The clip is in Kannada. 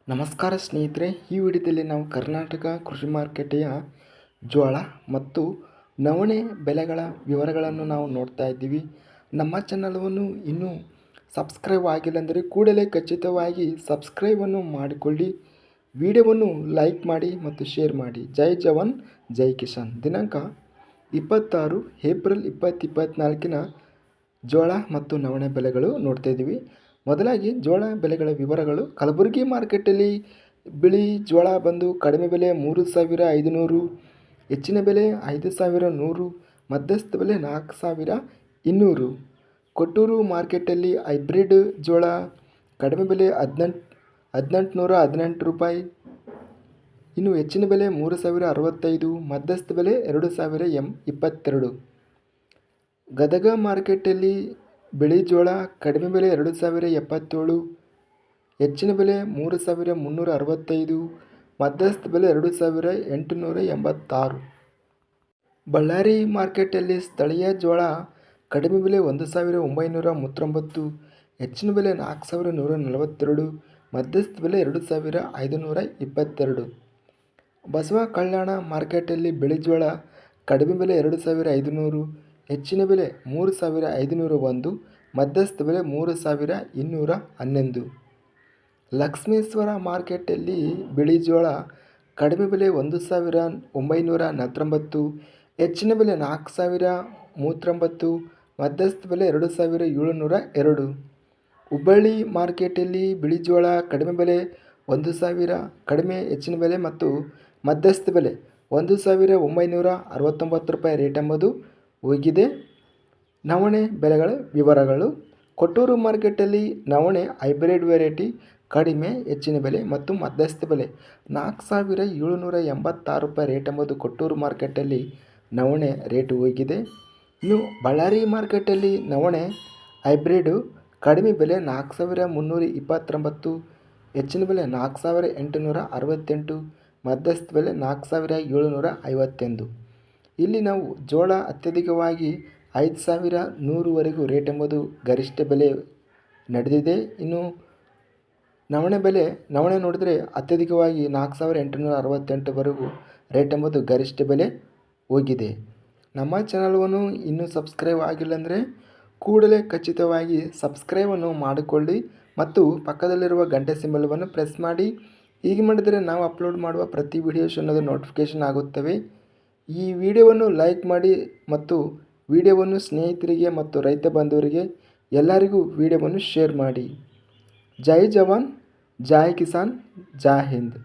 ನಮಸ್ಕಾರ ಸ್ನೇಹಿತರೆ, ಈ ವಿಡಿಯೋದಲ್ಲಿ ನಾವು ಕರ್ನಾಟಕ ಕೃಷಿ ಮಾರುಕಟ್ಟೆಯ ಜೋಳ ಮತ್ತು ನವಣೆ ಬೆಲೆಗಳ ವಿವರಗಳನ್ನು ನಾವು ನೋಡ್ತಾ ಇದ್ದೀವಿ. ನಮ್ಮ ಚಾನಲವನ್ನು ಇನ್ನೂ ಸಬ್ಸ್ಕ್ರೈಬ್ ಆಗಿಲ್ಲ ಅಂದರೆ ಕೂಡಲೇ ಖಚಿತವಾಗಿ ಸಬ್ಸ್ಕ್ರೈಬನ್ನು ಮಾಡಿಕೊಳ್ಳಿ. ವಿಡಿಯೋವನ್ನು ಲೈಕ್ ಮಾಡಿ ಮತ್ತು ಶೇರ್ ಮಾಡಿ. ಜೈ ಜವಾನ್ ಜೈ ಕಿಸಾನ್. ದಿನಾಂಕ 26 ಏಪ್ರಿಲ್ 2024 ಜೋಳ ಮತ್ತು ನವಣೆ ಬೆಲೆಗಳು ನೋಡ್ತಾ ಇದ್ದೀವಿ. ಮೊದಲಾಗಿ ಜೋಳ ಬೆಲೆಗಳ ವಿವರಗಳು. ಕಲಬುರಗಿ ಮಾರ್ಕೆಟಲ್ಲಿ ಬಿಳಿ ಜೋಳ ಬಂದು ಕಡಿಮೆ ಬೆಲೆ 3,500, ಹೆಚ್ಚಿನ ಬೆಲೆ 5,100, ಮಧ್ಯಸ್ಥ ಬೆಲೆ 4,200. ಕೊಟ್ಟೂರು ಮಾರ್ಕೆಟಲ್ಲಿ ಹೈಬ್ರಿಡ್ ಜೋಳ ಕಡಿಮೆ ಬೆಲೆ 1,818 ರೂಪಾಯಿ, ಇನ್ನು ಹೆಚ್ಚಿನ ಬೆಲೆ 3,065, ಮಧ್ಯಸ್ಥ ಬೆಲೆ 2,022. ಗದಗ ಮಾರ್ಕೆಟಲ್ಲಿ ಬಿಳಿ ಜೋಳ ಕಡಿಮೆ ಬೆಲೆ 2,077, ಹೆಚ್ಚಿನ ಬೆಲೆ 3,365, ಮಧ್ಯಸ್ಥ ಬೆಲೆ 2,886. ಬಳ್ಳಾರಿ ಮಾರ್ಕೆಟಲ್ಲಿ ಸ್ಥಳೀಯ ಜೋಳ ಕಡಿಮೆ ಬೆಲೆ 1,939, ಹೆಚ್ಚಿನ ಬೆಲೆ 4,142, ಮಧ್ಯಸ್ಥ ಬೆಲೆ 2,522. ಬಸವ ಕಲ್ಯಾಣ ಮಾರ್ಕೆಟಲ್ಲಿ ಬಿಳಿ ಜೋಳ ಕಡಿಮೆ ಬೆಲೆ 2,500, ಹೆಚ್ಚಿನ ಬೆಲೆ 3,501, ಮಧ್ಯಸ್ಥ ಬೆಲೆ 3,211. ಲಕ್ಷ್ಮೇಶ್ವರ ಮಾರ್ಕೆಟಲ್ಲಿ ಬಿಳಿ ಜೋಳ ಕಡಿಮೆ ಬೆಲೆ 1,949, ಹೆಚ್ಚಿನ ಬೆಲೆ 4,039, ಮಧ್ಯಸ್ಥ ಬೆಲೆ 2,702. ಹುಬ್ಬಳ್ಳಿ ಮಾರ್ಕೆಟಲ್ಲಿ ಬಿಳಿ ಜೋಳ ಕಡಿಮೆ ಬೆಲೆ 1,000, ಕಡಿಮೆ ಹೆಚ್ಚಿನ ಬೆಲೆ ಮತ್ತು ಮಧ್ಯಸ್ಥ ಬೆಲೆ 1,969 ರೂಪಾಯಿ ರೇಟ್ ಎಂಬುದು ಹೋಗಿದೆ. ನವಣೆ ಬೆಲೆಗಳ ವಿವರಗಳು. ಕೊಟ್ಟೂರು ಮಾರ್ಕೆಟಲ್ಲಿ ನವಣೆ ಹೈಬ್ರಿಡ್ ವೆರೈಟಿ ಕಡಿಮೆ ಹೆಚ್ಚಿನ ಬೆಲೆ ಮತ್ತು ಮಧ್ಯಸ್ಥ ಬೆಲೆ 4,786 ರೂಪಾಯಿ ರೇಟ್ ಎಂಬುದು ಕೊಟ್ಟೂರು ಮಾರ್ಕೆಟಲ್ಲಿ ನವಣೆ ರೇಟು ಹೋಗಿದೆ. ಇನ್ನು ಬಳ್ಳಾರಿ ಮಾರ್ಕೆಟಲ್ಲಿ ನವಣೆ ಹೈಬ್ರಿಡು ಕಡಿಮೆ ಬೆಲೆ 4,329, ಹೆಚ್ಚಿನ ಬೆಲೆ 4,868, ಮಧ್ಯಸ್ಥ ಬೆಲೆ 4,751. ಇಲ್ಲಿ ನಾವು ಜೋಳ ಅತ್ಯಧಿಕವಾಗಿ 5,100ವರೆಗೂ ರೇಟ್ ಎಂಬುದು ಗರಿಷ್ಠ ಬೆಲೆ ನಡೆದಿದೆ. ಇನ್ನು ನವಣೆ ನೋಡಿದರೆ ಅತ್ಯಧಿಕವಾಗಿ 4,868ವರೆಗೂ ರೇಟ್ ಎಂಬುದು ಗರಿಷ್ಠ ಬೆಲೆ ಹೋಗಿದೆ. ನಮ್ಮ ಚಾನಲವನ್ನು ಇನ್ನೂ ಸಬ್ಸ್ಕ್ರೈಬ್ ಆಗಿಲ್ಲ ಅಂದರೆ ಕೂಡಲೇ ಖಚಿತವಾಗಿ ಸಬ್ಸ್ಕ್ರೈಬನ್ನು ಮಾಡಿಕೊಳ್ಳಿ ಮತ್ತು ಪಕ್ಕದಲ್ಲಿರುವ ಗಂಟೆ ಸಿಂಬಲವನ್ನು ಪ್ರೆಸ್ ಮಾಡಿ. ಹೀಗೆ ಮಾಡಿದರೆ ನಾವು ಅಪ್ಲೋಡ್ ಮಾಡುವ ಪ್ರತಿ ವಿಡಿಯೋಸ್ ಅನ್ನೋದು ನೋಟಿಫಿಕೇಷನ್ ಆಗುತ್ತವೆ. ಈ ವಿಡಿಯೋವನ್ನು ಲೈಕ್ ಮಾಡಿ ಮತ್ತು ವಿಡಿಯೋವನ್ನು ಸ್ನೇಹಿತರಿಗೆ ಮತ್ತು ರೈತ ಬಾಂಧವರಿಗೆ ಎಲ್ಲರಿಗೂ ವಿಡಿಯೋವನ್ನು ಶೇರ್ ಮಾಡಿ. ಜೈ ಜವಾನ್ ಜೈ ಕಿಸಾನ್, ಜೈ ಹಿಂದ್.